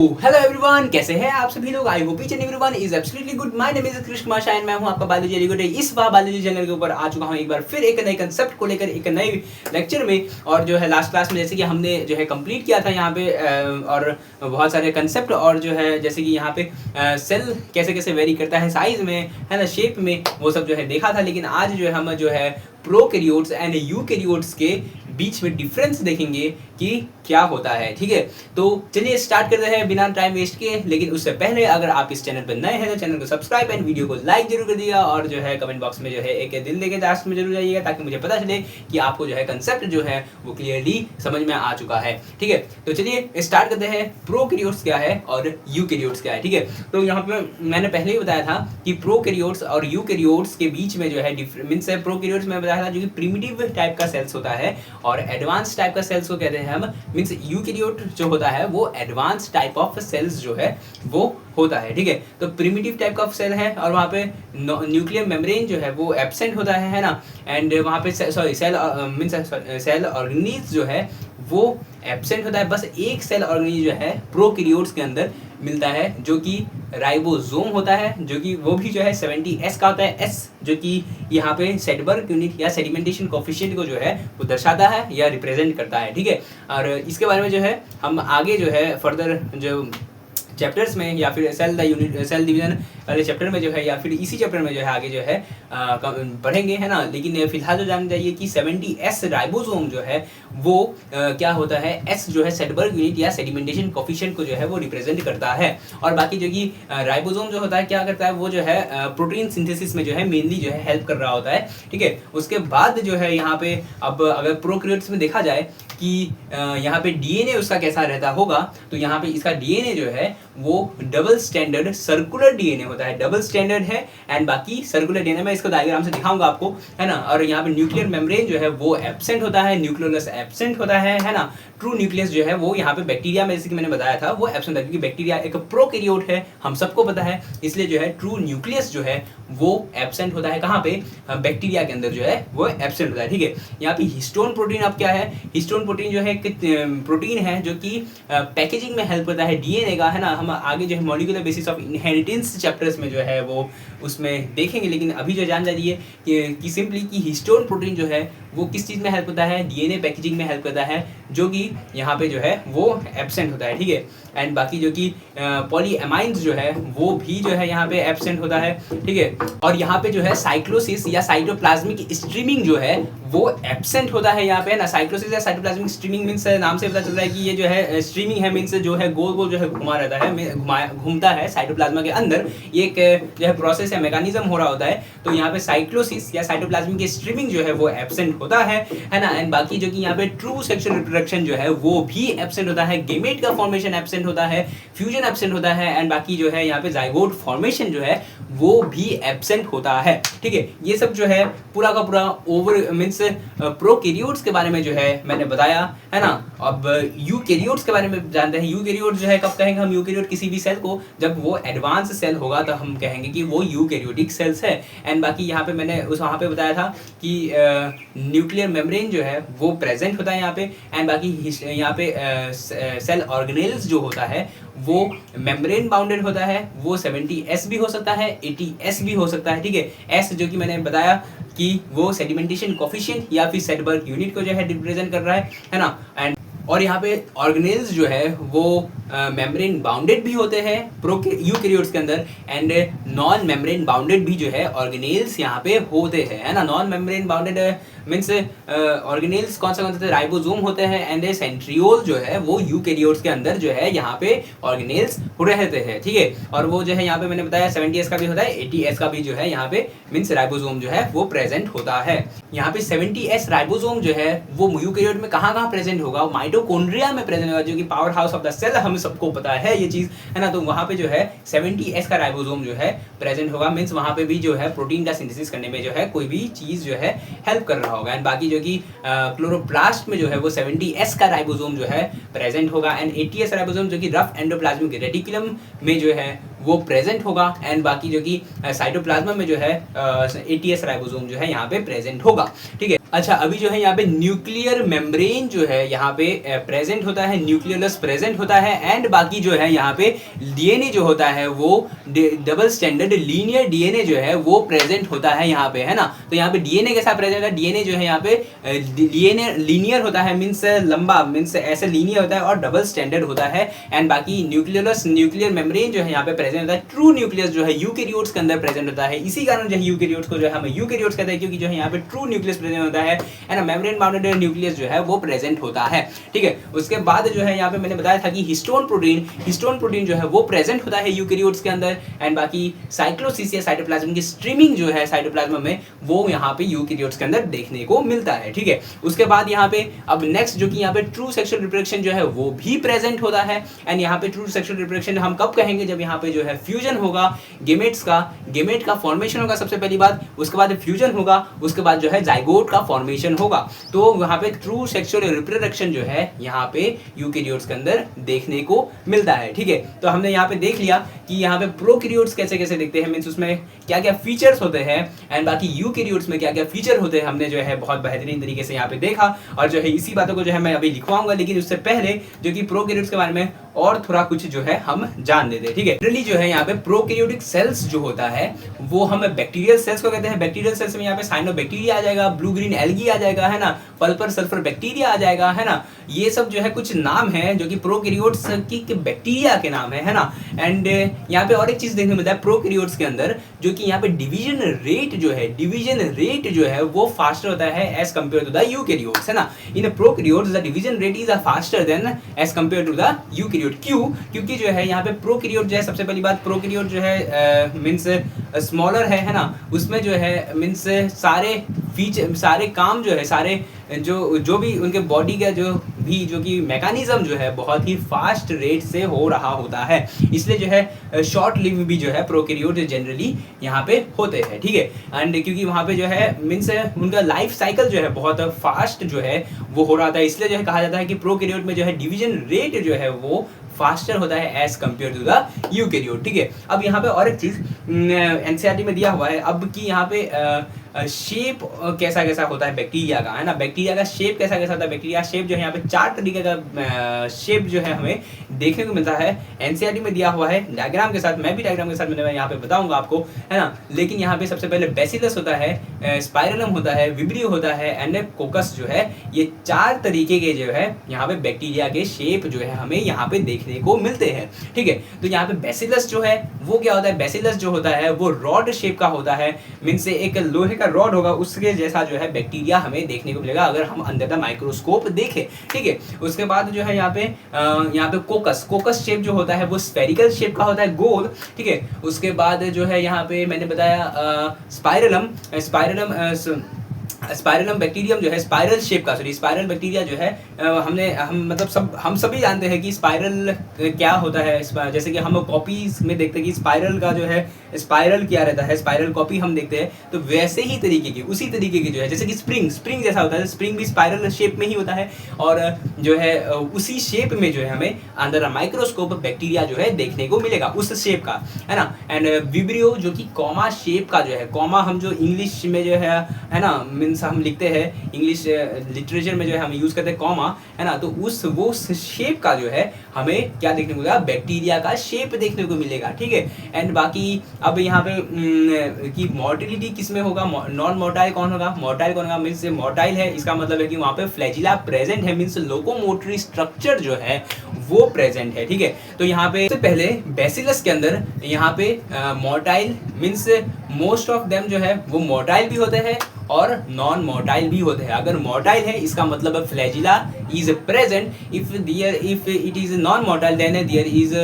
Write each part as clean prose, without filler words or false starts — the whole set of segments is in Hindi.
हेलो एवरीवन, कैसे हैं आप सभी लोग। I hope each and everyone is absolutely good. My name is Krishna Kumar shine, मैं हूं आपका बायोलॉजी एजुकेटर। इस बार बायोलॉजी चैनल के ऊपर आ चुका हूं एक बार फिर एक नए कंसेप्ट को लेकर एक नए लेक्चर में। और जो है लास्ट क्लास में जैसे कि हमने जो है कंप्लीट किया था यहाँ पे और बहुत सारे कंसेप्ट और जो है जैसे कि यहाँ पे सेल कैसे कैसे वेरी करता है साइज में, है ना, शेप में, वो सब जो है देखा था। लेकिन आज जो है हम जो है प्रोकैरियोट्स एंड यूकैरियोट्स के बीच में डिफरेंस देखेंगे कि क्या होता है। ठीक है, तो चलिए स्टार्ट करते हैं बिना टाइम वेस्ट किए। लेकिन उससे पहले अगर आप इस चैनल पर नए हैं तो चैनल को सब्सक्राइब एंड वीडियो को लाइक जरूर कर दिएगा और जो है कमेंट बॉक्स में जो है एक दिल देके लास्ट में जरूर जाइएगा, ताकि मुझे पता चले कि आपको जो है कंसेप्ट जो है वो क्लियरली समझ में आ चुका है। ठीक है, तो चलिए स्टार्ट करते हैं प्रोकैरियोट्स क्या है और यूकैरियोट्स क्या है। ठीक है, तो यहाँ पे मैंने पहले ही बताया था कि प्रोकैरियोट्स और यूकैरियोट्स के बीच में जो है मींस है, प्रोकैरियोट्स में बताया था जो कि प्रिमिटिव टाइप का सेल्स होता है और एडवांस टाइप का सेल्स को कहते हैं हम। मींस यूकैरियोट जो होता है वो एडवांस टाइप ऑफ सेल्स जो है वो होता है। ठीक है, तो प्रिमिटिव टाइप का सेल है और वहाँ पे न्यूक्लियर मेम्ब्रेन जो है वो एब्सेंट होता है ना। एंड वहाँ पे सॉरी सेल ऑर्गेनीज जो है वो एब्सेंट होता है। बस एक सेल ऑर्गेनीज जो है प्रोकैरियोट्स के अंदर मिलता है जो कि राइबोसोम होता है, जो कि वो भी जो है 70S का होता है। S जो कि यहाँ पे सेडबर्ग यूनिट या सेडिमेंटेशन कोफिशिएंट को जो है वो दर्शाता है या रिप्रेजेंट करता है। ठीक है, और इसके बारे में जो है हम आगे जो है फर्दर जो चैप्टर्स में या फिर सेल डिवीजन वाले चैप्टर में जो है या फिर इसी चैप्टर में जो है आगे जो है पढ़ेंगे, है ना। लेकिन फिलहाल जो जानना चाहिए कि 70S राइबोसोम जो है वो क्या होता है। S जो है सेडबर्ग यूनिट या सेडिमेंटेशन कोफिशिएंट को जो है वो रिप्रेजेंट करता है। और बाकी जो कि राइबोसोम जो होता है क्या करता है, वो जो है प्रोटीन सिंथेसिस में जो है मेनली जो है हेल्प कर रहा होता है। ठीक है, उसके बाद जो है यहाँ पे अब अगर प्रोकैरियोट्स में देखा जाए कि यहाँ पे डीएनए उसका कैसा रहता होगा, तो यहाँ पे इसका डीएनए जो है वो डबल स्टैंडर्ड सर्कुलर डीएनए होता है। डबल स्टैंडर्ड है एंड बाकी सर्कुलर डीएनए, मैं इसको डायग्राम से दिखाऊंगा आपको, है ना। और यहाँ पे न्यूक्लियर मेम्ब्रेन जो है वो एब्सेंट होता है, न्यूक्लियोलस एब्सेंट होता है ना। ट्रू न्यूक्लियस जो है वो यहाँ पे बैक्टीरिया में, जैसे कि मैंने बताया था, वो एब्सेंट है क्योंकि बैक्टीरिया एक प्रोकैरियोट है, हम सबको पता है। इसलिए जो है ट्रू न्यूक्लियस जो है वो एब्सेंट होता है। कहाँ पे? बैक्टीरिया के अंदर जो है वो एब्सेंट होता है। ठीक है, यहाँ पे हिस्टोन प्रोटीन अब क्या है, हिस्टोन प्रोटीन जो है प्रोटीन है जो कि पैकेजिंग में हेल्प करता है डीएनए का, है ना। हम आगे जो है molecular basis of inheritance chapters में जो है वो उसमें देखेंगे। लेकिन अभी जो जान जाइए कि सिंपली कि हिस्टोन प्रोटीन जो है वो किस चीज़ में हेल्प करता है, डीएनए पैकेजिंग में हेल्प करता है, जो कि यहाँ पे जो है वो एब्सेंट होता है। ठीक है, एंड बाकी जो कि पॉलीएमाइन्स जो है वो भी जो है यहाँ पे एब्सेंट होता है। ठीक है, और यहाँ पे जो है साइक्लोसिस या साइटोप्लाज्मिक स्ट्रीमिंग जो है वो एब्सेंट होता है यहाँ पे, ना। साइक्लोसिस या साइटोप्लाज्मिक स्ट्रीमिंग मींस नाम से पता चल रहा है कि ये जो है स्ट्रीमिंग है, मींस जो है गोल गोल जो है घुमा रहता है, घूमता है साइटोप्लाज्मा के अंदर। ये एक जो है प्रोसेस या मैकेनिज्म हो रहा होता है। तो यहाँ पे साइक्लोसिस या साइटोप्लाज्मिक स्ट्रीमिंग जो है वो एब्सेंट होता है ना। एंड बाकी जो कि यहाँ पे ट्रू सेक्सुअल रिप्रोडक्शन जो है वो भी एब्सेंट होता है, गेमेट का फॉर्मेशन एब्सेंट होता है, फ्यूजन एब्सेंट होता है, एंड बाकी जो है यहाँ पे जाइगोट फॉर्मेशन जो है वो भी एब्सेंट होता है। ठीक है, ये सब जो है पूरा का पूरा ओवर मींस प्रोकैरियोट्स के बारे में जो है मैंने बताया, है ना। अब यूकैरियोट्स के बारे में जानते हैं। यूकैरियोट जो है कब कहेंगे हम यूकैरियोट किसी भी सेल को, जब वो एडवांस सेल होगा तो हम कहेंगे कि वो यूकैरियोटिक सेल्स है। एंड बाकी यहाँ पे मैंने वहाँ पे बताया था कि न्यूक्लियर मेम्ब्रेन जो है वो प्रेजेंट होता है यहाँ पे। एंड बाकी यहाँ पे सेल ऑर्गेनेल्स जो होता है वो मेम्ब्रेन बाउंडेड होता है, वो 70S भी हो सकता है, 80S भी हो सकता है। ठीक है, S जो कि मैंने बताया कि वो सेडिमेंटेशन कोफिशिएंट या फिर सेडबर्ग यूनिट को जो है रिप्रेजेंट कर रहा है ना। एंड और यहाँ पे ऑर्गेनेल्स जो है वो मेम्ब्रेन बाउंडेड भी होते हैं यूकैरियोट्स के अंदर, एंड नॉन मेम्ब्रेन बाउंडेड भी जो है ऑर्गेनेल्स यहाँ पे होते हैं, है ना। Non membrane bounded means organelles कौन से होते हैं, राइबोसोम होते हैं, एंड सेंट्रियोल जो है वो यूकैरियोट्स के अंदर जो है यहाँ पे ऑर्गेनेल्स रहते हैं। ठीक है, और वो जो है यहाँ पे मैंने बताया 70S का भी होता है, 80S का भी जो है यहाँ पे मीन्स राइबोसोम जो है वो प्रेजेंट होता है। यहाँ पे 70S राइबोसोम जो है वो यूकैरियोट में कहाँ प्रेजेंट होगा, माइटोकॉन्ड्रिया में प्रेजेंट होगा, जो कि powerhouse of the cell, हम सबको पता है ये चीज, है ना। तो वहाँ पे जो है 70S का राइबोसोम जो है प्रेजेंट होगा, मीन्स वहाँ पे भी जो है प्रोटीन का सिंथेसिस करने में जो है कोई भी चीज जो है हेल्प कर रहा होगा। एंड बाकी जो कि क्लोरोप्लास्ट में जो है वो 70S का राइबोसोम जो है प्रेजेंट होगा, एंड 80S राइबोसोम जो कि रफ एंडोप्लाज्मिक रेटिकुलम में जो है वो प्रेजेंट होगा, एंड बाकी जो कि साइटोप्लाज्म में जो है ATS राइबोसोम जो है यहाँ पे प्रेजेंट होगा, ठीक है। अच्छा, अभी जो है यहाँ पे न्यूक्लियर मेम्ब्रेन जो है यहाँ पे प्रेजेंट होता है, न्यूक्लियस प्रेजेंट होता है, एंड बाकी जो है यहाँ पे DNA जो होता है वो डबल स्टैंडर्ड लीनियर DNA जो है वो प्रेजेंट होता है यहाँ पे, है ना। तो यहाँ पे DNA के साथ प्रेजेंट है, DNA जो है यहाँ पे लीनियर होता है, मीन्स लंबा, मीन्स ऐसे लीनियर होता है, और डबल स्टैंडर्ड होता है, एंड बाकी न्यूक्लियर मेम्ब्रेन जो है यहाँ पे प्रेजेंट होता है। ट्रू न्यूक्लियस जो है यूकेरियोट्स के अंदर प्रेजेंट होता है, इसी कारण जो है यूकेरियोट्स को जो है हम यूकेरियोट्स कहते हैं, क्योंकि जो है यहाँ पे ट्रू न्यूक्लियस प्रेजेंट होता है, ना मेम्ब्रेन बाउंडेड न्यूक्लियस जो है वो प्रेजेंट होता है, ठीक है। उसके बाद जो है यहाँ पे मैंने बताया था कि हिस्टोन प्रोटीन जो है वो प्रेजेंट होता है यूकेरियोट्स के अंदर, एंड बाकी साइक्लोसिस या साइटोप्लाज्म की स्ट्रीमिंग जो है साइटोप्लाज्म में वो यहाँ पे यूकेरियोट्स के अंदर देखने को मिलता है, ठीक है। उसके बाद यहाँ पे अब नेक्स्ट जो कि यहाँ पे ट्रू सेक्सुअल रिप्रोडक्शन जो है वो भी प्रेजेंट होता है, एंड यहाँ पे ट्रू सेक्सुअल रिप्रोडक्शन हम कब कहेंगे, जब यहाँ पे जो है फ्यूजन होगा, गेमेट का फॉर्मेशन होगा सबसे पहली बात, उसके बाद फ्यूजन होगा, उसके बाद जो है जाइगोट का फॉर्मेशन होगा। तो यहाँ पे ट्रू सेक्सुअल रिप्रोडक्शन जो है यहाँ पे यूकेरियोट्स के अंदर देखने को मिलता है, ठीक है। तो हमने यहाँ पे देख लिया कि यहाँ पे प्रोकैरियोट्स कैसे कैसे दिखते हैं, मीन्स उसमें क्या क्या फीचर्स होते हैं, एंड बाकी यूकेरियोट्स में क्या क्या फीचर होते हैं, हमने जो है बहुत बेहतरीन तरीके से यहाँ पे देखा, और जो है इसी बातों को जो है मैं अभी लिखवाऊंगा, लेकिन उससे पहले जो कि प्रोकैरियोट्स के बारे में और थोड़ा कुछ जो है हम जान लेते हैं, ठीक है। जनरली जो है यहाँ पे प्रोकैरियोटिक सेल्स जो होता है वो हम बैक्टीरियल सेल्स को कहते हैं। बैक्टीरियल सेल्स में यहाँ पे साइनोबैक्टीरिया आ जाएगा, ब्लू ग्रीन एल्गी आ जाएगा, है ना, पल्पर सल्फर बैक्टीरिया आ जाएगा, है ना। ये सब जो है कुछ नाम है जो कि प्रोकैरियोट्स की बैक्टीरिया के नाम है ना। एंड यहाँ पे और एक चीज देखने को मिलता है प्रोकैरियोट्स के अंदर, जो कि यहाँ पे डिवीजन रेट जो है वो फास्टर होता है as compare to the eukaryotes, है ना। In prokaryotes the division rate is faster than as compare to the eukaryote. क्यों? क्योंकि जो है यहाँ पे प्रोकैरियोट जो है, सबसे पहली बात प्रोकैरियोट जो है मीन्स स्मॉलर है ना, उसमें जो है मीन्स सारे काम जो है, सारे जो भी उनके बॉडी का जो कि मैकेनिज्म जो है बहुत ही फास्ट रेट से हो रहा होता है, इसलिए जो है शॉर्ट लिव भी जो है प्रोकैरियोट जनरली यहाँ पे होते हैं, ठीक है। एंड क्योंकि वहाँ पे जो है मीन्स उनका लाइफ साइकिल जो है बहुत फास्ट जो है वो हो रहा था, इसलिए जो है कहा जाता है कि प्रोकैरियोट में जो है डिवीजन रेट जो है वो फास्टर होता है as compare to the eukaryote, ठीक है। अब यहाँ पे और एक चीज एनसीईआरटी में दिया हुआ है अब कि यहाँ पे शेप कैसा कैसा होता है बैक्टीरिया का, है ना। बैक्टीरिया का शेप कैसा कैसा होता है, बैक्टीरिया शेप जो है यहाँ पे 4 तरीके का शेप जो है हमें देखने को मिलता है, एनसीईआरटी में दिया हुआ है डायग्राम के साथ। मैं भी डायग्राम के साथ मैं यहाँ पे बताऊंगा आपको, है ना। लेकिन यहाँ पे सबसे पहले बेसिलस होता है, स्पाइरलम होता है, विब्रियो होता है, एंड कोकस जो है, ये 4 तरीके के जो है यहाँ पे बैक्टीरिया के शेप जो है हमें यहाँ पे देखने को मिलते हैं, ठीक है। तो यहाँ पे बेसिलस जो है वो क्या होता है, बेसिलस जो होता है वो रॉड शेप का होता है, मीन्स एक लोहे का रॉड होगा उसके जैसा जो है बैक्टीरिया हमें देखने को मिलेगा अगर हम अंदर द माइक्रोस्कोप देखें, ठीक है। उसके बाद जो है यहाँ पे कोकस शेप जो होता है वो स्फेरिकल शेप का होता है, गोल, ठीक है। उसके बाद जो है यहाँ पे मैंने बताया स्पाइरलम बैक्टीरियम जो है स्पाइरल शेप का, स्पाइरल बैक्टीरिया जो है हम सभी जानते हैं कि स्पाइरल क्या होता है। जैसे कि हम कॉपीज में देखते हैं कि स्पाइरल का जो है स्पाइरल क्या रहता है, स्पाइरल कॉपी हम देखते हैं, तो वैसे ही तरीके की उसी तरीके की जो है, जैसे कि स्प्रिंग जैसा होता है, स्प्रिंग भी स्पाइरल शेप में ही होता है, और जो है उसी शेप में जो है हमें अंदर माइक्रोस्कोप बैक्टीरिया जो है देखने को मिलेगा उस शेप का, है ना। एंड विब्रियो जो कि कॉमा शेप का जो है, कॉमा हम जो इंग्लिश में जो है ना, मीन्स हम लिखते हैं इंग्लिश लिटरेचर में जो है हम यूज करते हैं कॉमा, है ना। तो वो शेप का जो है हमें क्या देखने को मिलेगा, बैक्टीरिया का शेप देखने को मिलेगा, ठीक है। एंड बाकी अब यहाँ पे कि मोर्टिलिटी किस में होगा, नॉन मोर्टाइल कौन होगा, मीन्स मोर्टाइल है, इसका मतलब है कि वहाँ पे फ्लैजिला प्रेजेंट है, मीन्स लोकोमोटरी स्ट्रक्चर जो है वो प्रेजेंट है, ठीक है। तो यहाँ पे सबसे पहले बेसिलस के अंदर यहाँ पे मोर्टाइल मीन्स मोस्ट ऑफ देम जो है वो मोर्टाइल भी होते हैं और नॉन मोर्टाइल भी होते हैं। अगर मोर्टाइल है इसका मतलब flagella is present, if it is non motile then there is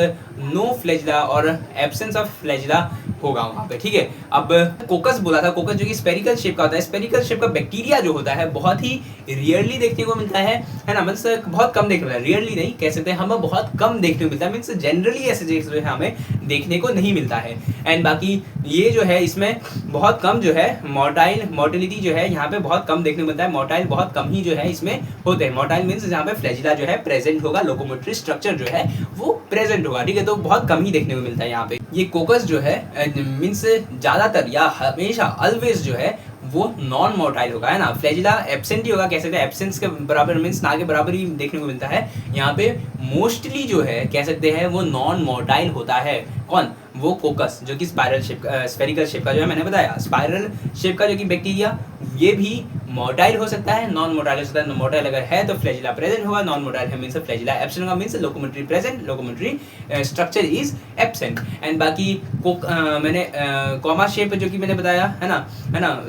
no flagella और एब्सेंस ऑफ फ्लैजिला होगा वहाँ पे, ठीक है। अब कोकस बोला था, कोकस जो कि स्पेरिकल शेप का होता है, स्पेरिकल शेप का बैक्टीरिया जो होता है बहुत ही रियरली देखने को मिलता है ना, मीन्स बहुत कम देखने को मिलता है, रियरली नहीं कह सकते, हमें बहुत कम देखने को मिलता है, मीन्स जनरली ऐसे जो है हमें देखने को नहीं मिलता है। एंड बाकी ये जो है इसमें बहुत कम जो है मोर्टेलिटी जो है यहाँ पे बहुत कम देखने को मिलता है, मोर्टाइल बहुत कम ही जो है इसमें होते हैं। मोर्टाइल मीन्स जहाँ पे फ्लैजिला जो है प्रेजेंट होगा, लोकोमोटरी स्ट्रक्चर जो है वो प्रेजेंट होगा, ठीक है, तो बहुत कम ही देखने को मिलता है यहाँ पे। ये कोकस जो है मीन्स ज्यादातर या हमेशा ऑलवेज जो है वो नॉन मोर्टाइल होगा, है ना। फ्लैजिला एब्सेंट ही होगा, कह सकते हैं एब्सेंस के बराबर, मीन्स ना के बराबर ही देखने को मिलता है यहाँ पे। मोस्टली जो है कह सकते हैं वो नॉन मोर्टाइल होता है। कौन? वो कोकस जो कि स्पाइरल शेप स्फेरिकल शेप का जो है, मैंने बताया स्पाइरल शेप का जो कि बैक्टीरिया, ये भी मोर्टाइल हो सकता है, नॉन मोर्टाइल हो सकता है। मोर्टाइल अगर है तो फ्लैजिला प्रेजेंट होगा, नॉन मोर्टाइल है मींस फ्लैजिला एब्सेंट होगा, means locomotory present, locomotory structure is absent. And बाकी मैंने कॉमा शेप जो कि मैंने बताया है ना,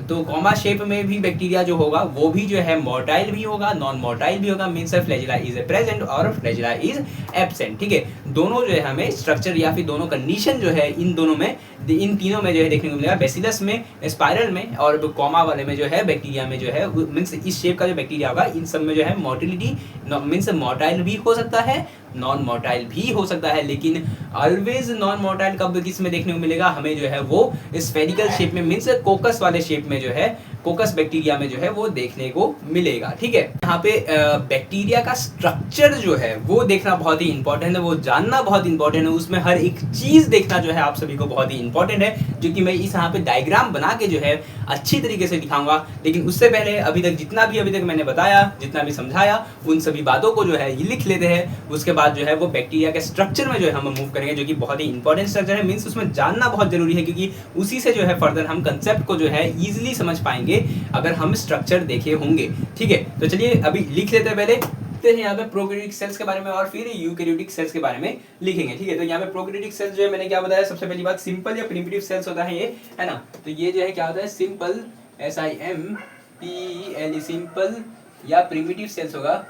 तो कॉमा शेप में भी बैक्टीरिया जो होगा वो भी जो है मोर्टाइल भी होगा, नॉन मोर्टाइल भी होगा, मींस फ्लैजिला इज प्रेजेंट और फ्लैजिला इज एब्सेंट, ठीक है। दोनों जो है हमें स्ट्रक्चर या फिर दोनों कंडीशन जो है इन दोनों में, इन तीनों में जो है देखने को मिलेगा, बेसिलस में, स्पाइरल में और कॉमा वाले में जो है बैक्टीरिया में जो है मींस इस शेप का जो बैक्टीरिया होगा इन सब में जो है मोर्टिलिटी मींस मोर्टाइल भी हो सकता है, नॉन मोर्टाइल भी हो सकता है। लेकिन ऑलवेज नॉन मोर्टाइल कब किस में देखने को मिलेगा हमें जो है वो स्फेरिकल शेप में, मींस कोकस वाले शेप में जो है, कोकस बैक्टीरिया में जो है वो देखने को मिलेगा, ठीक है। यहाँ पे बैक्टीरिया का स्ट्रक्चर जो है वो देखना बहुत ही इंपॉर्टेंट है, वो जानना बहुत इंपॉर्टेंट है, उसमें हर एक चीज देखना जो है आप सभी को बहुत ही इंपॉर्टेंट है, जो कि मैं इस यहाँ पे डायग्राम बना के जो है अच्छी तरीके से दिखाऊंगा। लेकिन उससे पहले अभी तक मैंने बताया, जितना भी समझाया, उन सभी बातों को जो है ये लिख लेते हैं। उसके बाद जो है वो बैक्टीरिया के स्ट्रक्चर में जो है हम मूव करेंगे, जो कि बहुत ही इंपॉर्टेंट स्ट्रक्चर है, मींस उसमें जानना बहुत जरूरी है, क्योंकि उसी से जो है फर्दर हम कंसेप्ट को जो है इजीली समझ पाएंगे अगर हम स्ट्रक्चर देखे होंगे, ठीक है। तो चलिए अभी लिख लेते हैं, पहले यहाँ पे प्रोकैरियोटिक सेल्स के बारे में और फिर यूकैरियोटिक सेल्स के बारे में लिखेंगे, ठीक है। तो यहाँ पे प्रोकैरियोटिक सेल्स जो है मैंने क्या बताया, सबसे पहली बात सिंपल या प्रिमिटिव सेल्स होता है ये, है ना। तो ये जो है क्या होता है, सिंपल SIMPL सिंपल, या प्रिमिटिव सेल्स होगा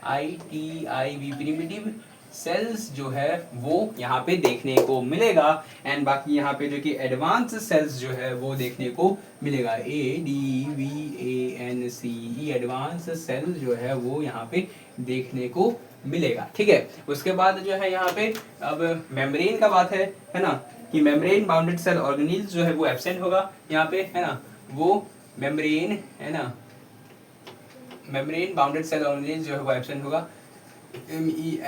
PRIMITIV प्रिमिटिव सेल्स जो है वो यहाँ पे देखने को मिलेगा। एंड बाकी यहाँ पे जो कि एडवांस सेल्स जो है वो देखने को मिलेगा, ADVANCE एडवांस सेल जो है वो यहाँ पे देखने को मिलेगा, ठीक है। उसके बाद जो है यहाँ पे अब मेम्ब्रेन का बात है ना, कि मेम्ब्रेन बाउंडेड सेल ऑर्गेनील्स जो है वो एब्सेंट होगा यहाँ पे, है ना। वो मेम्ब्रेन है ना, मेम्ब्रेन बाउंडेड सेल ऑर्गेनील्स जो है वो एब्सेंट होगा, MEMBRANE।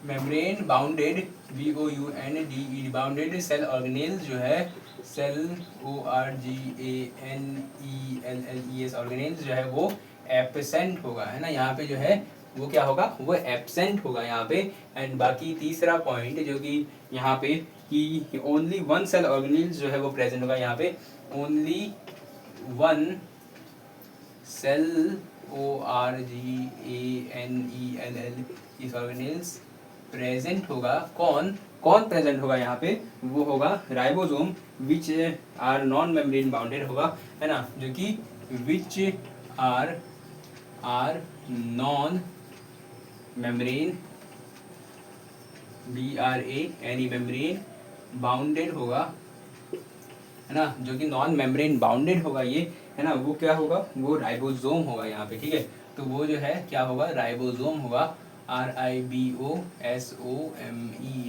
Membrane bounded BOUNDED bounded cell organelles जो है, सेल ORGANELLES ऑर्गेनेल्स जो है वो एब्सेंट होगा, है ना। यहाँ पे जो है वो क्या होगा, वो एब्सेंट होगा यहाँ पे। एंड बाकी तीसरा पॉइंट जो कि यहाँ पे कि ओनली वन सेल ऑर्गेनेल्स जो है वो प्रेजेंट होगा यहाँ पे, ओनली वन सेल ORGANELL इस ऑर्गेनेल्स प्रेजेंट होगा। कौन प्रेजेंट होगा यहाँ पे, वो होगा ribosome, which are non membrane bounded होगा, है ना, जो कि which are non membrane BRANE membrane bounded होगा, है ना, जो कि नॉन मेम्ब्रेन बाउंडेड होगा ये, है ना। वो क्या होगा, वो राइबोसोम होगा यहाँ पे, ठीक है। तो वो जो है क्या होगा, राइबोसोम होगा, RIBOSOME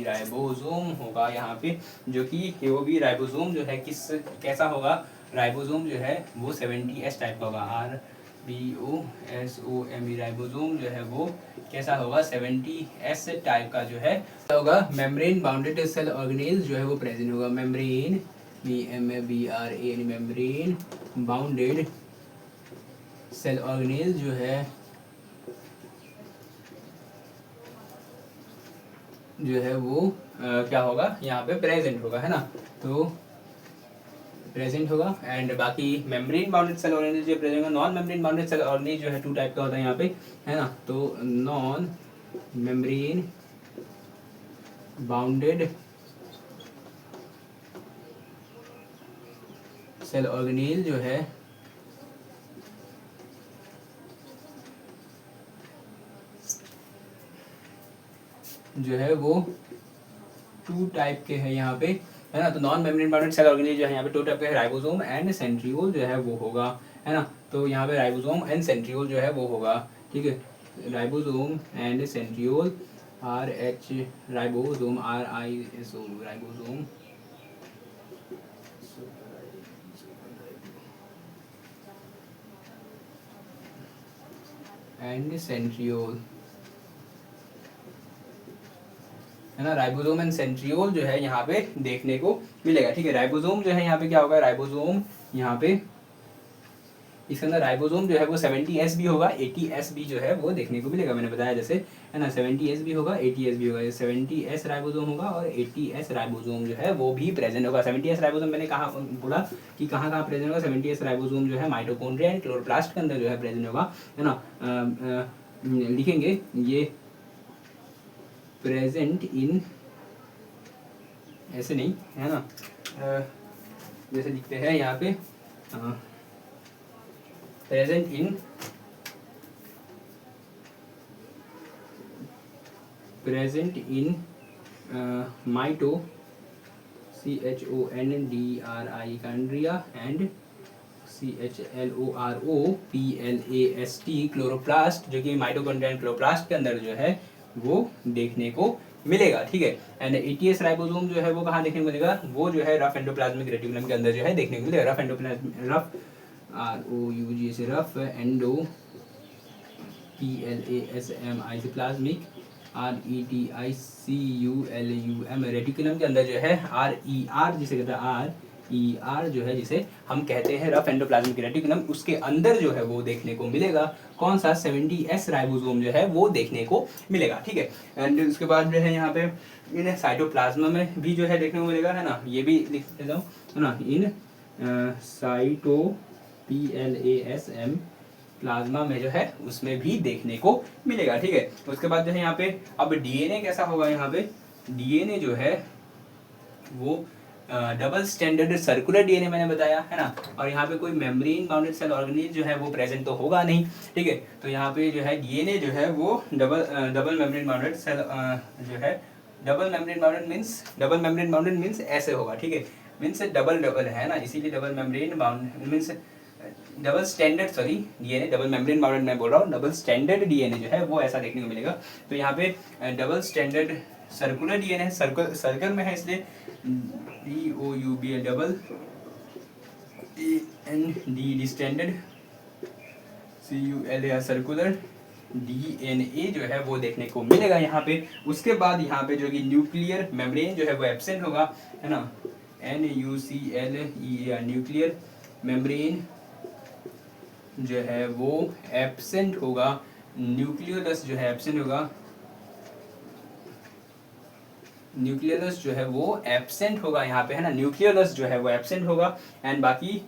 राइबोसोम होगा यहाँ पे, जो कि वो भी राइबोसोम जो है कैसा होगा, राइबोसोम जो है वो 70S टाइप का होगा, RIBOSOME राइबोसोम जो है वो कैसा होगा, 70S टाइप का जो है होगा। मेम्ब्रेन बाउंडेड सेल ऑर्गेनेल्स जो है वो प्रेजेंट होगा, membrane MEMBRANE membrane bounded cell organelle जो है वो क्या होगा, यहाँ पे प्रेजेंट होगा, है ना। तो प्रेजेंट होगा। एंड बाकी मेम्ब्रेन बाउंडेड सेल ऑर्गेनेल जो प्रेजेंट होगा, non membrane bounded cell organelle जो है 2 टाइप का होता है यहाँ पे, है ना। तो non membrane bounded cell organelle जो है जो है वो 2 टाइप के हैं यहाँ पे, है ना। तो non membrane bounded cell organelle जो है यहाँ पे 2 टाइप के, राइबोसोम एंड सेंट्रियोल जो है वो होगा, है ना। तो यहाँ पे राइबोसोम एंड सेंट्रियोल जो है वो होगा, ठीक है। Ribosome and centriole, RH ribosome, RISO ribosome and centriole, है ना। राइबोसोम एंड सेंट्रियोल जो है यहाँ पे देखने को मिलेगा, ठीक है। राइबोसोम जो है यहाँ पे क्या होगा, राइबोसोम यहाँ पे इसके अंदर राइबोसोम जो है वो 70S भी होगा, 80S भी जो है वो देखने को मिलेगा, मैंने बताया जैसे, है ना। 70S भी होगा, 80S भी होगा। 70S राइबोसोम होगा और 80S राइबोसोम जो है वो भी प्रेजेंट होगा। 70S राइबोसोम मैंने कहा बोला कि कहाँ कहाँ प्रेजेंट होगा। 70S राइबोसोम जो है माइटोकॉन्ड्रिया एंड क्लोरोप्लास्ट के अंदर जो है प्रेजेंट होगा, है ना। लिखेंगे ये प्रेजेंट इन, ऐसे नहीं, है ना, जैसे लिखते हैं यहाँ पे present in, present in माइटो CHONDRI and CHLOROPLAST chloroplast, जो कि माइटोकॉन्ड्रिया एंड क्लोरोप्लास्ट के अंदर जो है वो देखने को मिलेगा, ठीक है। एंड 80S राइबोसोम जो है वो कहाँ देखने को मिलेगा, वो जो है रफ एंडोप्लाज्मिक रेटिकुलम के अंदर जो है देखने को मिलेगा। रफ एंडोप्लाज्मिक, रफ ROUG से रफ एंडो, PLASMI से प्लाज्मिक, RETICULUM रेटिकुलम के अंदर जो है RER जिसे कहते हैं RER जो है जिसे हम कहते हैं रफ एंडोप्लाज्मिक रेटिकुलम, उसके अंदर जो है वो देखने को मिलेगा कौन सा, 70S राइबोसोम जो है वो देखने को मिलेगा, ठीक है। एंड उसके बाद जो है यहाँ पे इन साइटोप्लाज्मा में भी जो है देखने को मिलेगा, है ना। ये भी लिख देता हूँ, है ना। इन साइटो PLASM प्लाज्मा में जो है उसमें भी देखने को मिलेगा, ठीक है। उसके बाद जो है यहाँ पे अब DNA कैसा होगा, यहाँ पे DNA जो है वो डबल स्टैंडर्ड सर्कुलर DNA मैंने बताया, है ना। और यहाँ पे कोई मेम्ब्रेन बाउंडेड सेल ऑर्गेनेल जो है वो प्रेजेंट तो होगा नहीं, ठीक है। तो यहाँ पे जो है DNA जो है वो डबल मेम्ब्रेन बाउंडेड सेल जो है, डबल मेम्ब्रेन बाउंडेड मीन्स ऐसे होगा, ठीक है। मीन्स डबल है ना, इसीलिए double membrane bounded means double standard, sorry, DNA double membrane bounded मैं बोल रहा हूँ, डबल स्टैंडर्ड डीएनए जो है वो ऐसा देखने को मिलेगा। तो यहाँ पे डबल स्टैंडर्ड सर्कुलर डीएनए है, सर्कल में है, इसलिए DOUB double AND standard CULA circular DNA जो है वो देखने को मिलेगा यहाँ पे। उसके बाद यहाँ पे जो कि न्यूक्लियर मेम्ब्रेन जो है वो एब्सेंट होगा, है ना। NUCLEAR न्यूक्लियर मेम्ब्रेन जो है वो एब्सेंट होगा, न्यूक्लियोलस जो है एब्सेंट होगा, न्यूक्लियोलस जो है वो एब्सेंट होगा यहाँ पे, है ना। न्यूक्लियोलस जो है वो एब्सेंट होगा एंड बाकी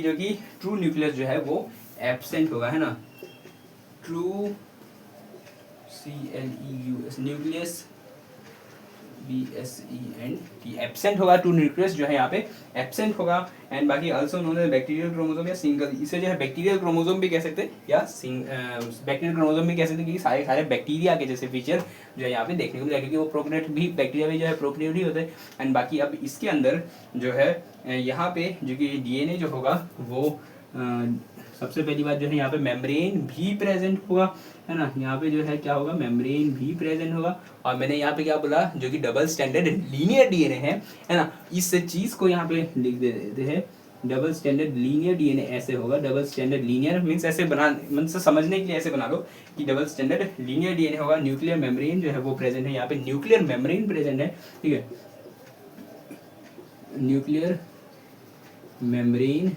जो कि ट्रू न्यूक्लियस जो है वो एब्सेंट होगा, है ना। True CLEUS nucleus BSENT absent होगा, ट्रू न्यूक्लियस जो है यहाँ पे एब्सेंट होगा। एंड बाकी also known as bacterial chromosome या सिंगल, इसे जो है बैक्टीरियल क्रोमोसोम भी कह सकते हैं या बैक्टीरियल क्रोमोसोम भी कह सकते हैं, क्योंकि सारे बैक्टीरिया के जैसे फीचर जो है यहाँ पे देखने को मिलेगा, क्योंकि वो प्रोकैरियोट भी, बैक्टीरिया भी जो है प्रोकैरियोट ही होते हैं। एंड बाकी अब इसके अंदर जो है यहाँ पे जो कि DNA जो होगा वो सबसे पहली बात जो है यहाँ पे मेम्ब्रेन भी प्रेजेंट होगा, है ना। यहाँ पे जो है क्या होगा, मेम्ब्रेन भी प्रेजेंट होगा। और मैंने यहाँ पे क्या बोला, जो कि डबल स्टैंडर्ड लीनियर डीएनए है ना। इस चीज को यहाँ पे लिख देते हैं, डबल स्टैंडर्ड लीनियर डीएनए ऐसे होगा। डबल स्टैंडर्ड लीनियर मीन्स ऐसे बना, मतलब समझने के लिए ऐसे बना लो कि डबल स्टैंडर्ड लीनियर डीएनए होगा। न्यूक्लियर मेम्ब्रेन जो है वो प्रेजेंट है, यहाँ पे न्यूक्लियर मेम्ब्रेन प्रेजेंट है, ठीक है। न्यूक्लियर मेम्ब्रेन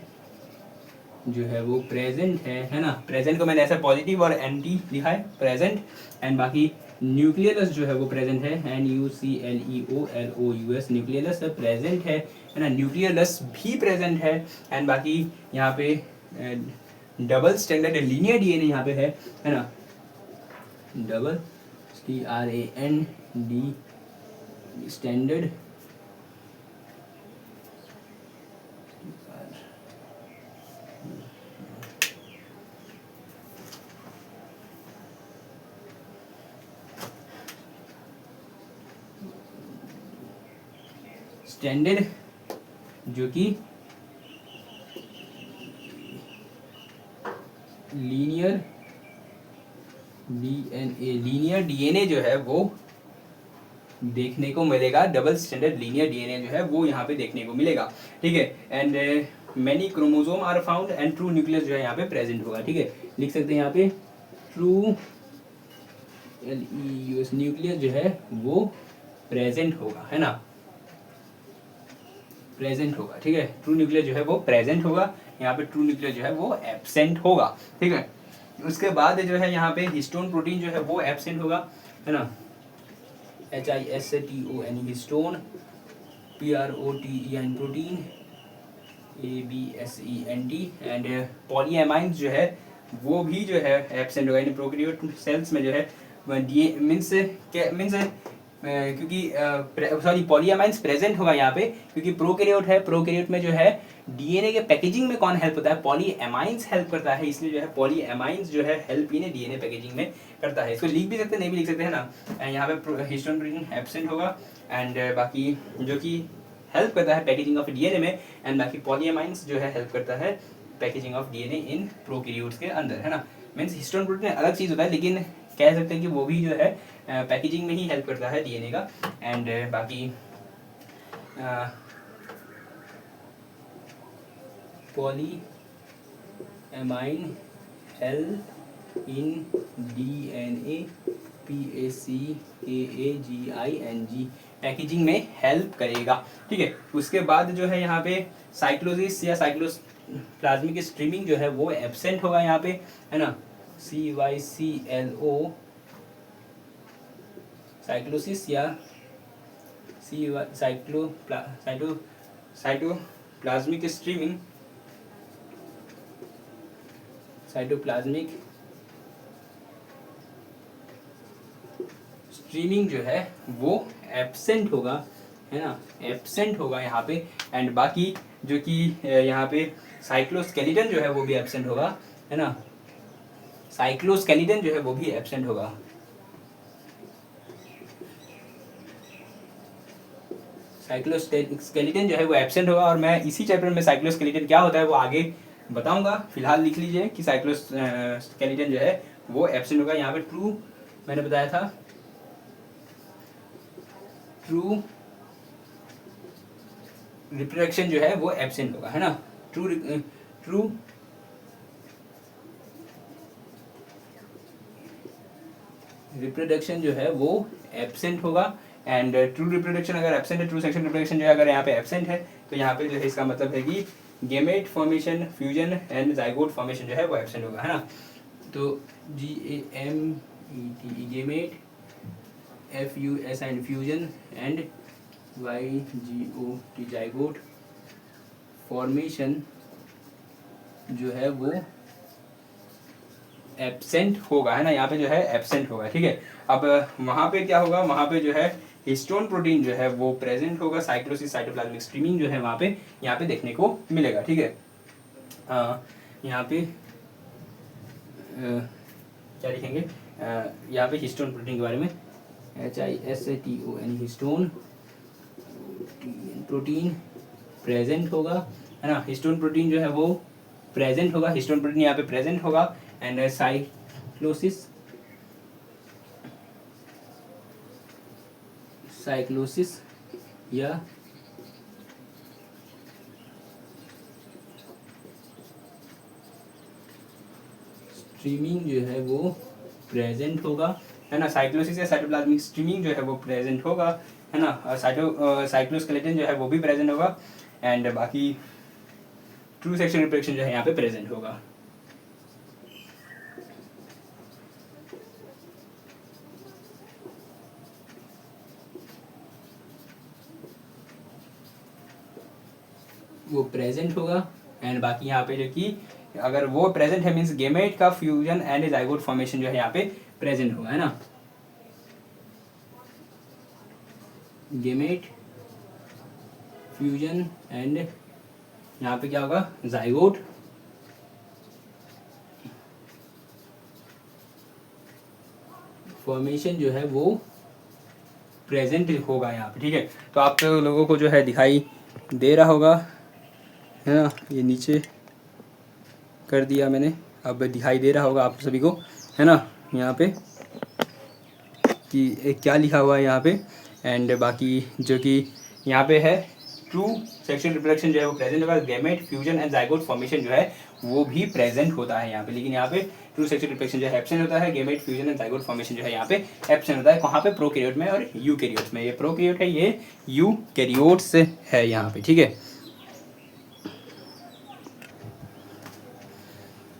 जो है वो प्रेजेंट है ना। प्रेजेंट को मैंने ऐसा पॉजिटिव और एंटी लिखा है, प्रेजेंट। एंड बाकी न्यूक्लियस जो है वो प्रेजेंट है, NUCLEOLOUS न्यूक्लियस प्रेजेंट है ना। न्यूक्लियस भी प्रेजेंट है। एंड बाकी यहाँ पे डबल स्टैंडर्ड लीनियर डीएनए यहाँ पे है ना। डबल STRAND स्टैंडर्ड स्टैंडर्ड जो कि लीनियर डीएनए जो है वो देखने को मिलेगा। डबल स्टैंडर्ड लीनियर डीएनए जो है वो यहाँ पे देखने को मिलेगा, ठीक है। And many chromosome are found and true nucleus जो है यहाँ पे प्रेजेंट होगा, ठीक है। लिख सकते हैं यहाँ पे ट्रू न्यूक्लियस जो है वो प्रेजेंट होगा, है ना, प्रेजेंट होगा, ठीक है। ट्रू न्यूक्लियस जो है वो प्रेजेंट होगा, यहाँ पे ट्रू न्यूक्लियस जो है वो एब्सेंट होगा, ठीक है। उसके बाद जो है यहाँ पे हिस्टोन प्रोटीन जो है वो एब्सेंट होगा, है ना, HISTON histone, PROTEIN protein, ABSENT and polyamines जो है वो भी जो है एब्सेंट होगा। इन प्रोकैरियोट सेल्स में जो है मीन्स क्योंकि सॉरी पॉलीएमाइंस प्रेजेंट होगा यहाँ पे, क्योंकि प्रोकैरियोट है, प्रोकैरियोट में जो है डीएनए के पैकेजिंग में कौन हेल्प होता है, पॉलीएमाइंस हेल्प करता है, इसलिए जो है पॉलीएमाइंस जो है हेल्प ही डीएनए पैकेजिंग में करता है। इसको लिख भी सकते हैं, नहीं भी लिख सकते, है ना। यहाँ पे हिस्टोन प्रोटीन एब्सेंट होगा एंड बाकी जो कि हेल्प करता है पैकेजिंग ऑफ डीएनए में, एंड बाकी पॉलीएमाइंस जो है हेल्प करता है packaging of DNA in prokaryotes के अंदर, है ना। मीन्स हिस्टोन प्रोटीन अलग चीज़ होता है, लेकिन कह सकते हैं कि वो भी जो है पैकेजिंग में ही हेल्प करता है डीएनए का। एंड बाकी पॉलीएमाइन help in DNA PACAAGING packaging में हेल्प करेगा, ठीक है। उसके बाद जो है यहाँ पे साइक्लोसिस या साइक्लोप्लाज्मिक स्ट्रीमिंग जो है वो एब्सेंट होगा यहाँ पे, है ना, CYCLO साइक्लोसिस या साइटोप्लाज्मिक स्ट्रीमिंग, साइटोप्लाज्मिक स्ट्रीमिंग जो है वो एब्सेंट होगा, है ना, एब्सेंट होगा यहाँ पे। एंड बाकी जो कि यहाँ पे साइक्लोस्केलेटन जो है वो भी एब्सेंट होगा, है ना, साइक्लोस्केलेटन जो है वो भी एब्सेंट होगा। साइक्लोस्केलेटन जो है वो एब्सेंट होगा, और मैं इसी चैप्टर में साइक्लोस्केलेटन क्या होता है वो आगे बताऊंगा। फिलहाल लिख लीजिए कि साइक्लोस्केलेटन जो है वो एब्सेंट होगा। यहाँ पे ट्रू मैंने बताया था, ट्रू रिप्रोडक्शन जो है वो एब्सेंट होगा, है ना, ट्रू रिप्रोडक्शन जो है वो एब्सेंट होगा। एंड ट्रू रिप्रोडक्शन अगर एब्सेंट है, ट्रू सेक्शुअल रिप्रोडक्शन जो है अगर यहाँ पे एब्सेंट है, तो यहाँ पे जो है इसका मतलब है कि gamete formation, fusion and zygote formation जो है वो एब्सेंट होगा, है ना। तो GAMET gamete, FUSIN fusion and YGOT zygote formation जो है वो एब्सेंट होगा, है ना, यहाँ पे जो है एब्सेंट होगा, ठीक है। अब वहाँ पे क्या होगा, वहाँ पे जो है हिस्टोन प्रोटीन जो है वो प्रेजेंट होगा, साइक्लोसिस साइटोप्लाज्मिक स्ट्रीमिंग जो है वहाँ पे देखने को मिलेगा, ठीक है। यहाँ पे क्या लिखेंगे, यहाँ पे हिस्टोन प्रोटीन के बारे में HISTON हिस्टोन प्रोटीन प्रेजेंट होगा, है ना, हिस्टोन प्रोटीन जो है वो प्रेजेंट होगा, हिस्टोन प्रोटीन यहाँ पे प्रेजेंट होगा। एंड साइक्लोसिस या स्ट्रीमिंग जो है वो प्रेजेंट होगा, है ना, साइक्लोसिस या साइटोप्लाज्मिक स्ट्रीमिंग जो है वो प्रेजेंट होगा, है ना, साइक्लोस्केलेटन जो है वो भी प्रेजेंट होगा। एंड बाकी ट्रू सेक्शुअल रिप्रोडक्शन जो है यहाँ पे प्रेजेंट होगा। वो प्रेजेंट होगा। एंड बाकी यहाँ पे जो कि अगर वो प्रेजेंट है मीन्स गेमेट का फ्यूजन एंड जाइगोट फॉर्मेशन जो है यहाँ पे प्रेजेंट होगा, है ना, गेमेट फ्यूजन एंड यहाँ पे क्या होगा, जाइगोट फॉर्मेशन जो है वो प्रेजेंट होगा यहाँ पे, ठीक है। तो आप लोगों को जो है दिखाई दे रहा होगा, है ना, ये नीचे कर दिया मैंने, अब दिखाई दे रहा होगा आप सभी को, है ना, यहाँ पे कि क्या लिखा हुआ है यहाँ पे। एंड बाकी जो कि यहाँ पे है ट्रू सेक्सुअल रिप्रोडक्शन जो है वो प्रेजेंट होगा, gamete fusion and zygote formation जो है वो भी प्रेजेंट होता है यहाँ पे, लेकिन यहाँ पे ट्रू सेक्सुअल रिप्रोडक्शन जो है एब्सेंट होता है, gamete fusion and zygote formation जो है यहाँ पे एब्सेंट होता है। कहाँ पे? प्रोकैरियोट में और यूकैरियोट्स में। ये प्रोकैरियोट है, ये यूकैरियोट्स है यहाँ पे, ठीक है।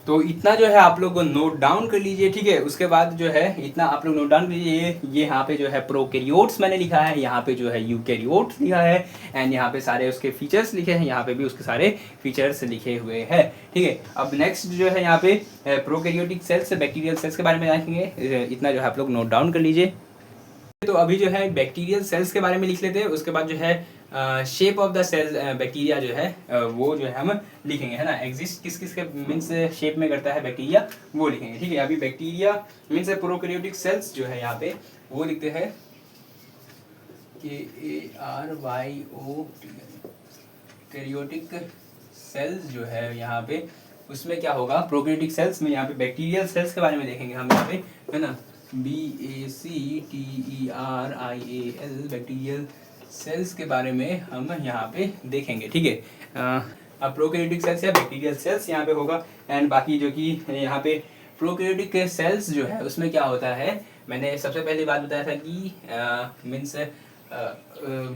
तो इतना जो है आप लोग नोट डाउन कर लीजिए, ठीक है। उसके बाद जो है इतना आप लोग नोट डाउन कर लीजिए, ये यहाँ पे जो है प्रोकैरियोट्स मैंने लिखा है, यहाँ पे जो है यूकैरियोट्स लिखा है, एंड यहाँ पे सारे उसके फीचर्स लिखे हैं, यहाँ पे भी उसके सारे फीचर्स लिखे हुए हैं, ठीक है। अब नेक्स्ट जो है यहाँ पे प्रोकैरियोटिक सेल्स, बैक्टीरियल सेल्स के बारे में जानेंगे, इतना जो है आप लोग नोट डाउन कर लीजिए। तो अभी जो है बैक्टीरियल सेल्स के बारे में लिख लेते हैं, उसके बाद जो है shape of the cell bacteria जो है वो जो है हम लिखेंगे, है ना। एग्जिस्ट किस किस के मीन्स शेप में करता है बैक्टीरिया वो लिखेंगे, ठीक है। अभी बैक्टीरिया मीन्स प्रोकैरियोटिक सेल्स जो है यहाँ पे वो लिखते हैं KARYOT, कैरियोटिक सेल्स जो है यहाँ पे, उसमें क्या होगा, प्रोकैरियोटिक सेल्स में यहाँ पे बैक्टीरियल सेल्स के बारे में देखेंगे हम यहाँ पे, है ना। BACTERIAL बैक्टीरियल सेल्स के बारे में हम यहाँ पे देखेंगे, ठीक है। अब प्रोकैरियोटिक सेल्स या बैक्टीरियल सेल्स यहाँ पे होगा। एंड बाकी जो कि यहाँ पे प्रोकैरियोटिक सेल्स जो है उसमें क्या होता है, मैंने सबसे पहले बात बताया था कि मीन्स